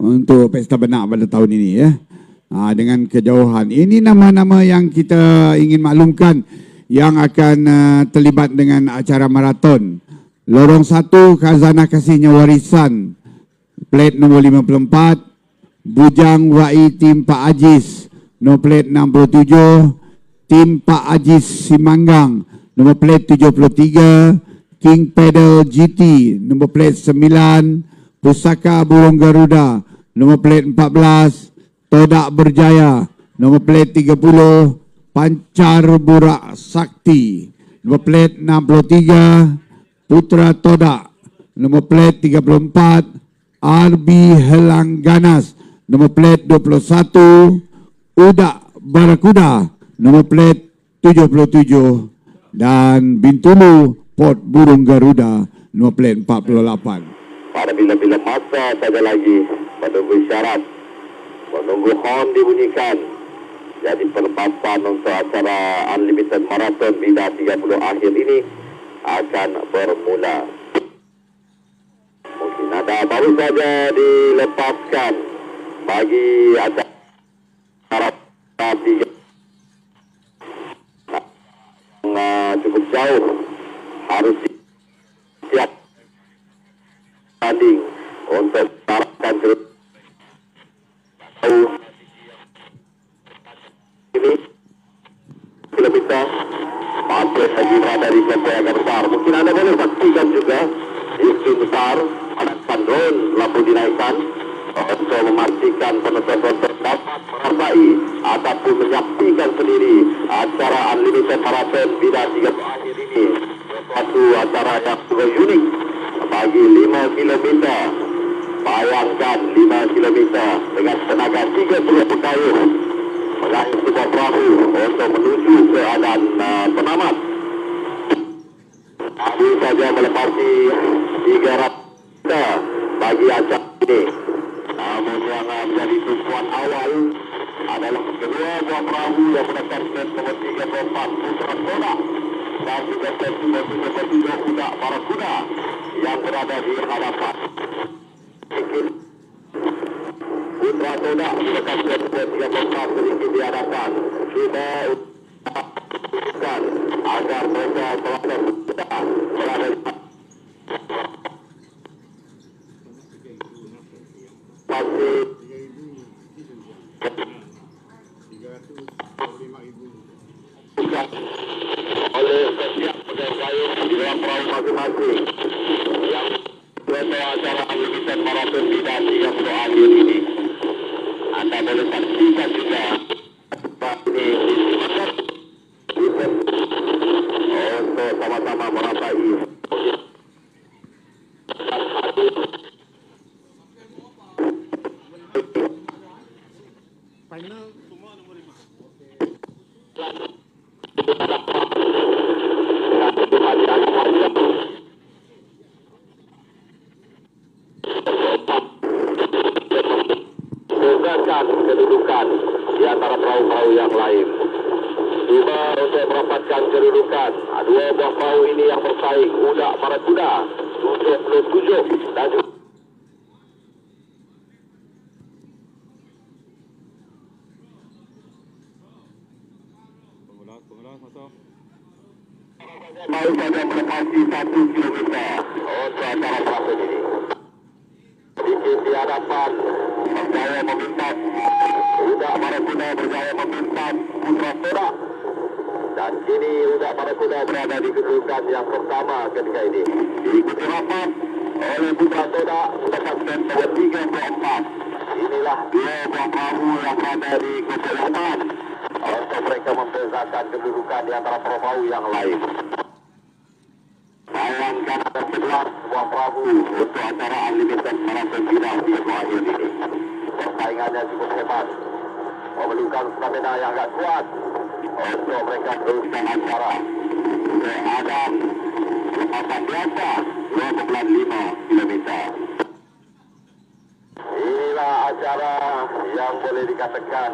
untuk pesta benak pada tahun ini ya. Dengan kejauhan. Ini nama-nama yang kita ingin maklumkan yang akan terlibat dengan acara maraton. Lorong 1 Khazanah Kasihnya Warisan, plat nombor 54, Bujang Wai Tim Pak Ajis, nombor plat 67, Tim Pak Ajis Simanggang, nombor plat 73, King Pedal GT, nombor plat 9, Pusaka Burung Garuda, nombor plat 14, Todak Berjaya, nombor plat 30, Pancar Burak Sakti, nombor plat 63, Putera Todak, nombor plat 34, RB Helang Ganas, nombor plat 21, Udak Barracuda, nombor plat 77, dan Bintulu Port Burung Garuda, nombor plat 48. Pada bila-bila masa saja lagi menunggu syarat, menunggu horn dibunyikan. Jadi pelepasan untuk acara Unlimited Marathon Bina 30 akhir ini akan bermula. Mungkin ada baru saja dilepaskan bagi acara 3 cukup jauh, harus siap tanding untuk melakukan ini kilometer masih lagi berada di kelompok yang besar. Mungkin anda boleh saksikan juga di screen besar ada drone lampu dinaikkan untuk memastikan penonton-penonton dapat merasakan ataupun menyaksikan sendiri acara Unlimited Marathon Bina 30 akhir ini. Suatu acara yang juga unik bagi 5 km. Bayangkan 5 km dengan tenaga 30 pekayuh mengayuh sebuah perahu untuk menuju ke adan penamat. Baru saja melepasi 300 bagi acara ini. Namun yang menjadi tumpuan awal adalah kedua buah perahu yang menekan set nomor 34 Putera Todak dan juga set nomor 33 Udak Barracuda yang berada di hadapan. Putera Todak menekan set nomor 34 sedikit di hadapan. Kita ucapkan agar mereka berada di masih oleh setiap pegawai di dalam perahu masing-masing yang membawa acara Unlimited Marathon Bina 30 akhir ini. Anda boleh saksikan juga untuk sama-sama merasakan final semua nombor 5. Gunakan kedudukan di antara perahu-perahu yang lain. Cuba untuk merapatkan kedudukan. Dua buah perahu ini yang bersaing, Udak Barracuda 77 dan baru saja melepasi 1 kilometer untuk acara perahu ini. Sedikit di hadapan berjaya memintas Udak Barracuda, berjaya memintas Putera Todak, dan kini Udak Barracuda berada di kedudukan yang pertama ketika ini. Diikuti rapat oleh Putera Todak mendapat set nomor 34. Inilah dua buah perahu yang berada di kedudukan untuk mereka membezakan kedudukan di antara perahu yang lain. Bayangkan ada 11 buah perahu untuk acara Unlimited Marathon Bina 30 akhir ini. Persaingannya cukup hebat, memerlukan stamina yang agak kuat untuk mereka teruskan acara. Ada lepasan biasa 2,5 km. Inilah acara yang boleh dikatakan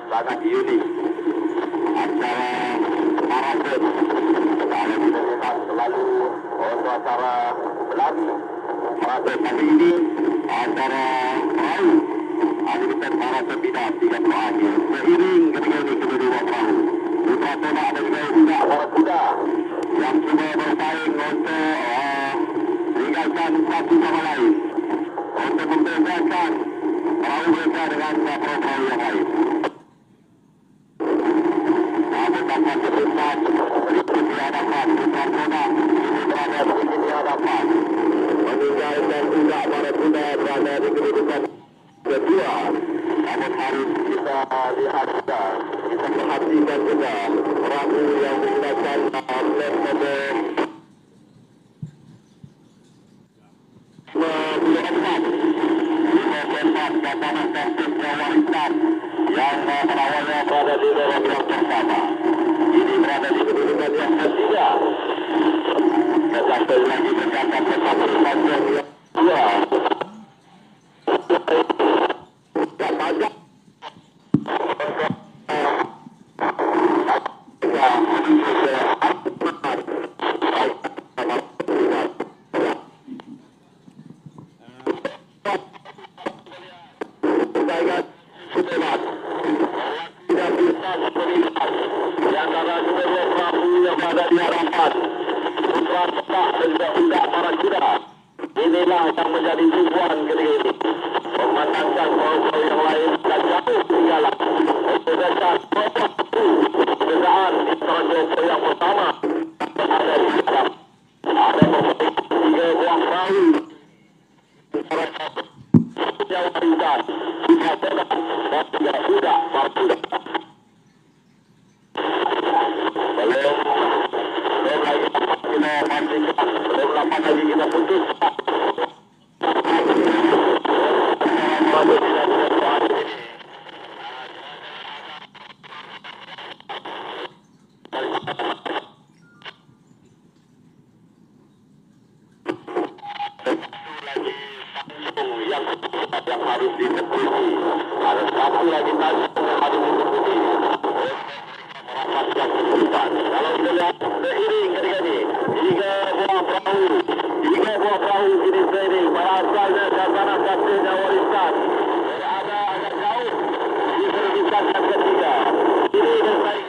sangat unik. Acara marathon. Kalau kita lihat selalu untuk acara berlari marathon kali ini acara perahu sudah 30 akhir. Seiring ketika ini kedua perahu. Putera Todak dan juga Udak Barracuda yang cuba bersaing untuk meninggalkan satu sama lain. Untuk membezakan perahu mereka dengan perahu-perahu yang lain. Namun dapat sebutkan sedikit di hadapan Putera Todak ini berada sedikit di hadapan. Meninggalkan Udak Barracuda berada di kedudukan kedua. Namun harus kita lihat juga, kita perhatikan juga perahu yang menggunakan plat nomor 54 Kasihnya Kasihnya Warisan yang pada awalnya berada di dalam yang pertama. Ini berada di kedudukan yang ketiga. Tetapi lagi tercatat tetapi panjang yang dua. Tak banyak. Udak Barracuda. Inilah yang menjadi tujuan ketika ini. Memandangkan perahu yang lain dan jauh ketinggalan. Membedakan perbezaan di perahu yang pertama ada di dalam. Ada tiga buah perahu. Antara yang Warisan, Putera Todak dan juga Udak Barracuda. Belum lagi kita pastikan, belum dapat lagi kita putus. Yang harus ditempuhi. Ada satu lagi tanjung yang harus ditempuhi. Merapatkan kesulitan. Kalau kita lihat seiring ketika ini, tiga buah perahu ini seiring. Pada asalnya Khazanah Kasihnya Warisan berada agak jauh di kedudukan yang ketiga. Ini bersaing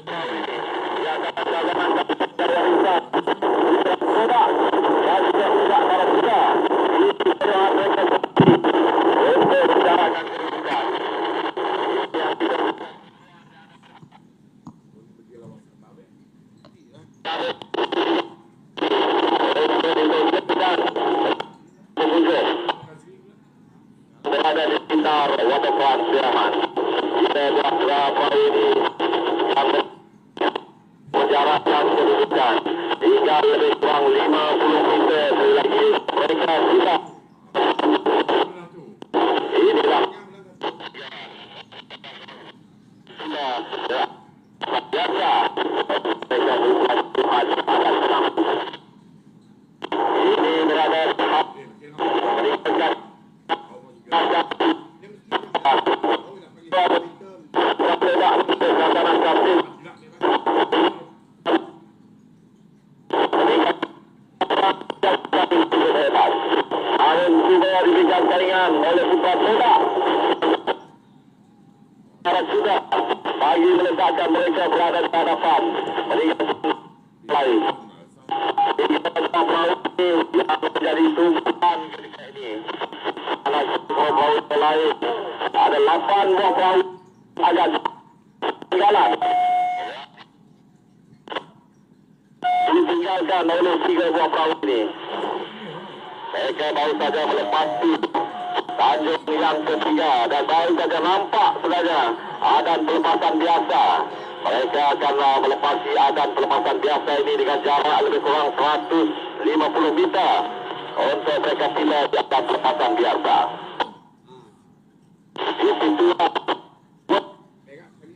perahu ini. Di antara Khazanah Kasihnya Warisan, Putera Todak dan juga Udak Barracuda. Ini adalah mereka untuk menjarakan kedudukan. Yang tidak berada di sekitar waterfront AMAN. Kita buat perahu ini yang menjarakkan kedudukan hingga lebih kurang 50 meter lagi mereka sudah. Inilah biasa mereka bukan Tuhan akan senang. Ini berada meninggalkan diberikan saringan oleh Putera Todak Barracuda bagi meletakkan mereka berada di hadapan lain. Ini perahu ini yang menjadi tumpuan ketika ini. Ada semua perahu lain. Ada 8 buah perahu agak tinggalan. Ditinggalkan oleh 3 buah perahu ini. Mereka baru saja melepasi tanjung yang ketiga dan baru saja nampak sebenarnya adan pelepasan biasa. Mereka akan melepasi adan pelepasan biasa ini dengan jarak lebih kurang 150 meter untuk mereka pilih di atas pelepasan biasa. Itu sudah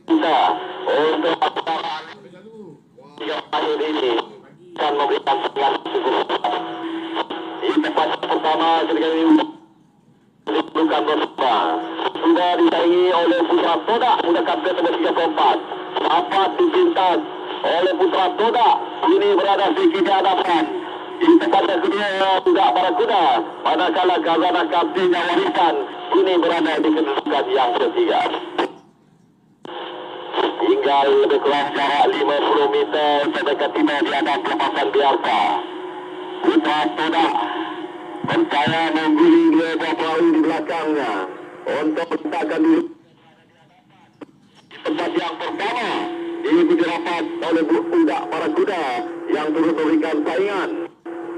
kita untuk pasaran 3 akhir ini akan memberikan sangat cukup. Ini tempat pertama ketika ini bukan bersama. Sudah disaingi oleh Putera Todak mendekat ke nomor 34. Dapat dipintas oleh Putera Todak. Ini berada sedikit di hadapan. Di tempat yang kedua Udak Barracuda. Manakala Khazanah Kasihnya Warisan ini berada di kedudukan yang ketiga. Tinggal lebih kurang jarak 50 meter sampai tiba di atas lepasan biasa. Putera Todak percaya menggiring dua buah perahu di belakangnya untuk letakkan diri di tempat yang pertama. Diikuti rapat oleh Udak Barracuda yang turut memberikan saingan,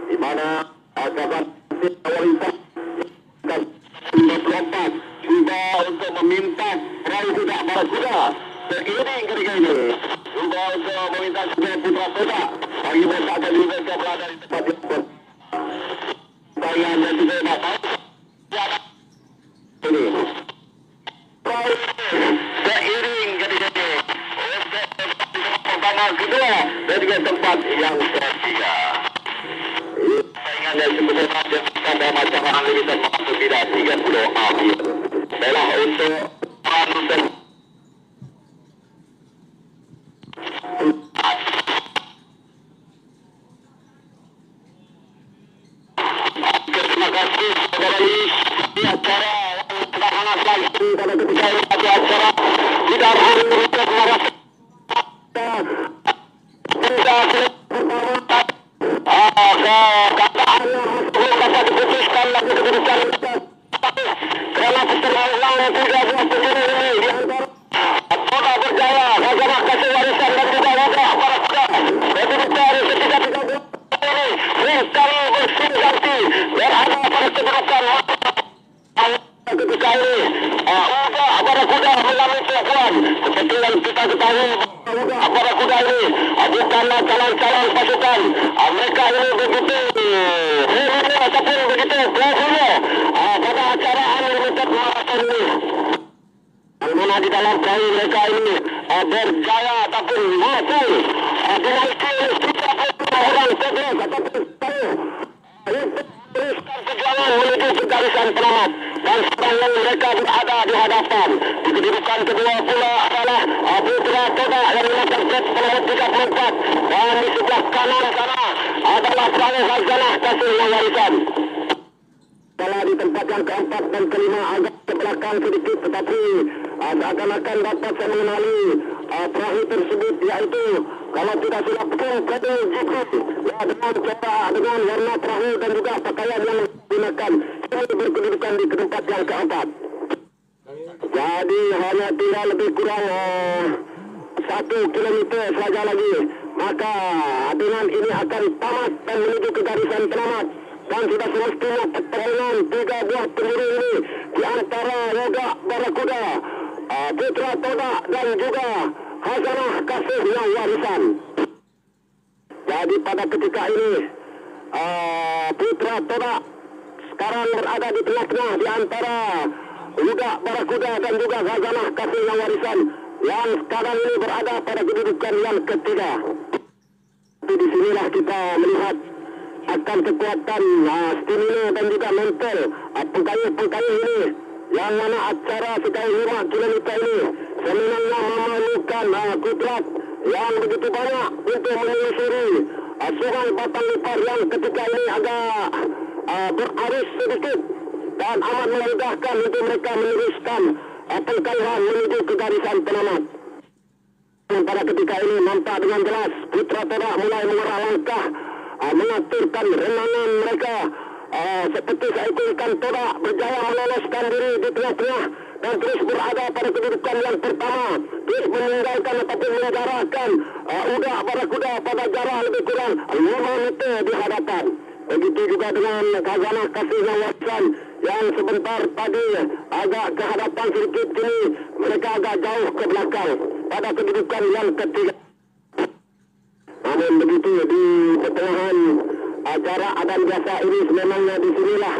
di mana Khazanah Warisan dan 54 cuba untuk meminta perahu Udak Barracuda seiring ketika ini. Cuba untuk meminta supaya Putera Todak bagi mereka akan juga berada di tempat yang pertama. Saingan yang juga dapat ini perahu seiring ketika ini pertama, kedua dan juga tempat yang ketiga. Saingan yang cukup hebat yang pada macam unlimited masuk bila 30 akhir. Adalah untuk Warisan. Terima kasih kepada di acara yang telah hangat lagi pada ketika ini acara tidak hari untuk Warisan. Dapat diputuskan lagi keputusan kerana pertemuan tiga buah penjuru ini di antara berjaya Khazanah kasih warisan dan juga Udak Barracuda kedudukan ketiga buah ini sekali berganti berada pada kedudukan ketika ini. Udak Barracuda mengalami kekuatan seperti yang kita ketahui. Udak Barracuda ini bukanlah calon-calon pasukan. Mereka ini begitu ataupun begitu pelakunya pada acara unlimited marathon ini. Yang mana di dalam perahu mereka ini berjaya ataupun mampu dinaiki oleh 32 orang petugas ataupun perahu untuk teruskan perjalanan menuju ke garisan penamat. Dan sekarang mereka berada di hadapan. Di kedudukan kedua pula adalah Putera Todak yang memakan set penamat 34. Dan di sebelah kanan sana adalah perahu Khazanah Kasihnya Warisan. Kalau di tempat yang keempat dan kelima agak ke belakang sedikit, tetapi seakan-akan dapat saya mengenali perahu tersebut, iaitu kalau tidak silap pun pedal GP ya, dengan cara, dengan warna perahu dan juga pakaian yang digunakan. Ini berkedudukan di tempat yang keempat. Jadi hanya tinggal lebih kurang 1 kilometer saja lagi, maka dengan ini akan tamat dan menuju ke garisan penamat. Dan sudah semestinya pertarungan tiga buah penjuru ini di antara Udak Barracuda, Putera Todak dan juga Khazanah Kasihnya Warisan. Jadi pada ketika ini Putera Todak sekarang berada di tengah-tengah di antara Udak Barracuda dan juga Khazanah Kasihnya Warisan yang sekarang ini berada pada kedudukan yang ketiga. Di sinilah kita melihat akan kekuatan stamina dan juga mental pengkayu-pengkayu ini, yang mana acara sejauh 5 km ini sebenarnya memerlukan kudrat yang begitu banyak untuk menelusuri sungai Batang Lupar yang ketika ini agak berarus sedikit dan amat memudahkan untuk mereka meneruskan pengkayuhan menuju ke garisan penamat. Pada ketika ini nampak dengan jelas Putera Todak mulai mengarah langkah, mengaturkan renangan mereka seperti seekor ikan todak berjaya meloloskan diri di tengah-tengah dan terus berada pada kedudukan yang pertama, terus meninggalkan ataupun menjarahkan Udak Barracuda pada jarak lebih kurang 5 meter di hadapan. Begitu juga dengan Khazanah Kasihnya Warisan yang sebentar tadi agak ke hadapan sedikit, kini mereka agak jauh ke belakang pada kedudukan yang ketiga. Namun begitu di pertengahan acara adan biasa ini sebenarnya di sinilah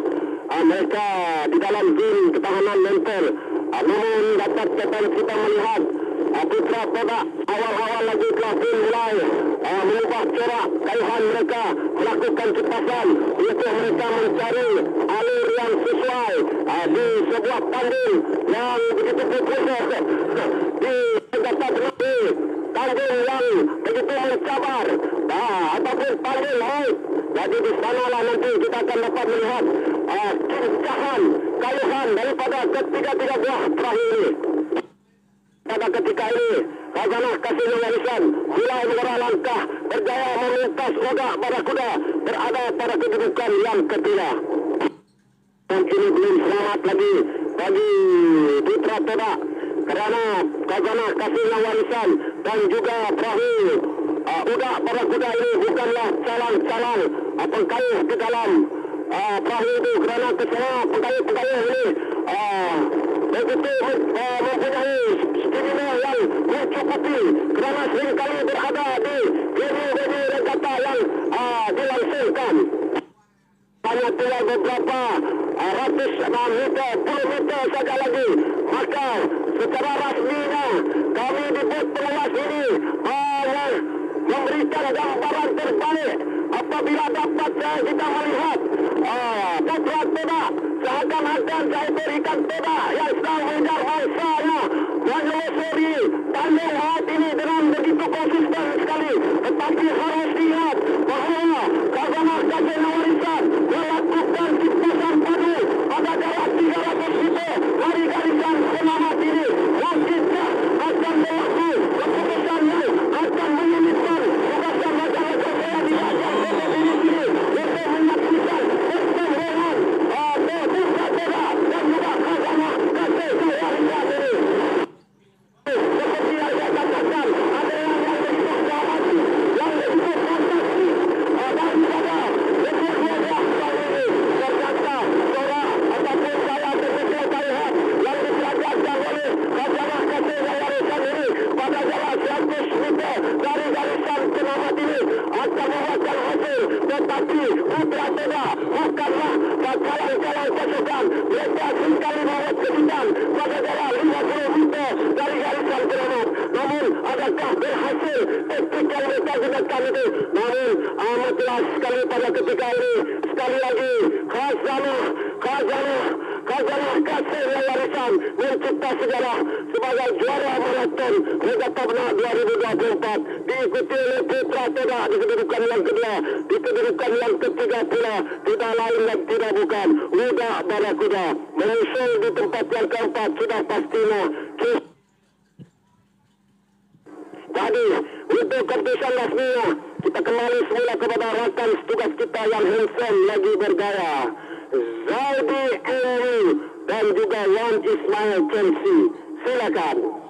mereka di dalam zon ketahanan mental. Namun dapat kita melihat Putera Todak awal-awal lagi telah pun mulai mengubah corak kayuhan mereka, melakukan cepasan untuk mereka mencari alur yang sesuai di sebuah tanding yang begitu berproses di Regatta tanding yang begitu mencabar ataupun tanding naik Jadi di sanalah nanti kita akan dapat melihat kincahan, kayuhan daripada ketiga-tiga buah perahu ini. Pada ketika ini, Khazanah Kasihnya Warisan mulai mengarah langkah berjaya melintas Udak Barracuda berada pada kedudukan yang ketiga. Dan ini belum selamat lagi bagi Putera Todak kerana Khazanah Kasihnya Warisan dan juga perahu Udak Barracuda ini bukanlah calang-calang pengkayuh di dalam perahu itu, kerana kesemua pengkayuh ini begitu mempunyai stamina yang mencukupi, kerana seringkali berada di venue regatta yang dilangsungkan. Hanya tinggal beberapa ratus meter, puluh meter saja lagi, maka secara rasminya kami di bot pengawas ini memberikan gambaran terbaik apabila dapat kita melihat Putera Todak seakan-akan seekor ikan todak yang sedang mengejar mangsanya menyelesaikan tanding laut ini dengan begitu konsisten sekali. Tetapi harus diingat bahawa Khazanah Kasihnya Warisan melakukan timpasan padu pada jarak 300 meter dari garisan selamat ini. Mungkinkah akan berlaku keputusan yang akan menyulitkan tugasan masyarakat saya di ajang ini untuk menyaksikan pertempuran Putera Todak dan juga Khazanah Kasihnya Warisan ini. Seperti yang saya katakan, ada yang begitu dramatik, yang begitu fantastik, daripada kedua-dua kali ini. Ternyata Todak ataupun saya begitu melihat yang dipelajarkan oleh Khazanah Kasihnya Warisan ini pada jarak 100 meter dari garisan selamat ini akan membuahkan hasil. Tetapi Putera Todak bukanlah kalang-kalang pasukan. Mereka seringkali membuat kejutan pada jarak 50 meter dari garisan selamat. Namun adakah berhasil taktik yang mereka gunakan itu? Namun amat jelas sekali pada ketika ini. Sekali lagi Khazanah Kasihnya Warisan mencipta sejarah sebagai juara maraton regatta BENAK 2024, diikuti oleh Putera Todak di kedudukan yang kedua. Di kedudukan yang ketiga pula tidak lain dan tidak bukan Udak Barracuda. Menyusul di tempat yang keempat sudah pastinya. Jadi untuk keputusan rasminya kita kembali semula kepada rakan tugas kita yang handsome lagi bergaya, Zaudi Enri dan juga Wan Ismail Chelsea. Silakan.